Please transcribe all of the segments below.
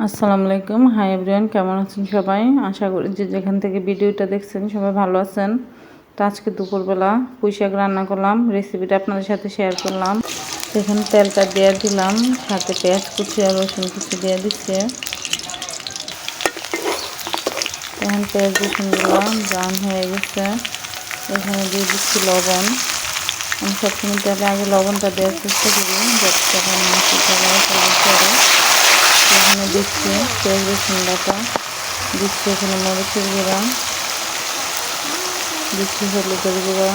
আসসালামু আলাইকুম। Hi everyone, কেমন আছেন সবাই? আশা করি যে যেখান থেকে ভিডিওটা দেখছেন সবাই ভালো আছেন। তো আজকে দুপুরবেলা পুঁই শাক রান্না করলাম, রেসিপিটা আপনাদের সাথে শেয়ার করলাম। এখানে তেলটা দিয়ে দিলাম, সাথে পেঁয়াজ কুচি আর রসুন কুচি দিয়ে দিচ্ছে। এখন পেঁয়াজ রসুনগুলো ব্রাউন হয়ে গেছে। এখানে দিয়ে দিচ্ছি লবণ। আমি সবসময় তেলে আগে লবণটা দেওয়ার চেষ্টা করি যাতে এখানে দিচ্ছি পেঁয়াজ রসুন বাটা, দিচ্ছি এখানে মরিচের গুঁড়া, দিচ্ছি হলুদের গুঁড়া,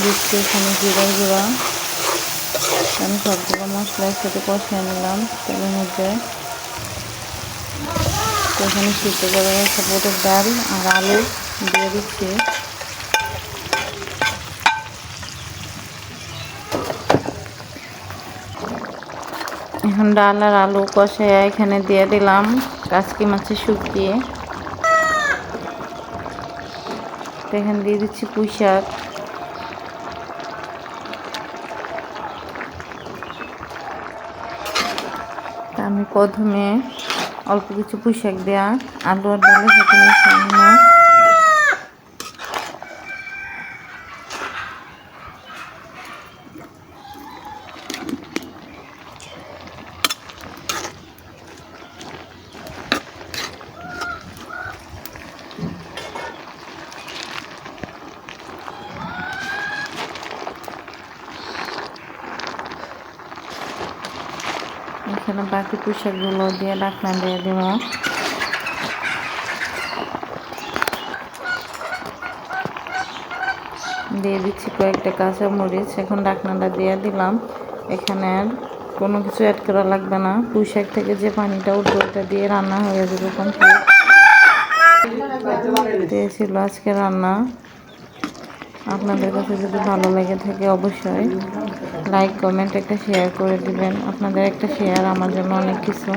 দিচ্ছি এখানে জিরার গুঁড়া। আমি সবগুলো মশলা একসাথে কষিয়ে নিলাম তেলের মধ্যে। এখানে সিদ্ধ করে রাখা বুটের ডাল আর আলু দিয়ে দিচ্ছি। এখন ডাল আর আলু কষাইয়া এখানে দিয়ে দিলাম কাচকি মাছের শুকিয়ে। এখানে দিয়ে দিচ্ছি পুঁই শাক। আমি প্রথমে অল্প কিছু পুঁই শাক দেওয়া আলু আর ডালের সাথে মিশিয়ে নিলাম। এখানে বাকি পুঁই শাকগুলো দিয়ে ঢাকনা দিয়ে দেব। দিয়ে দিচ্ছি কয়েকটা কাঁচামরিচ। এখন ঢাকনাটা দিয়ে দিলাম। এখানে আর কোনো কিছু অ্যাড করা লাগবে না। পুঁই শাক থেকে যে পানিটা উঠবে ওটা দিয়ে রান্না হয়ে যাবে কমপ্লিট। ছিল আজকে রান্না। আপনাদের কাছে যদি ভালো লেগে থাকে অবশ্যই লাইক কমেন্ট একটা শেয়ার করে দিবেন। আপনাদের একটা শেয়ার আমার জন্য অনেক কিছু।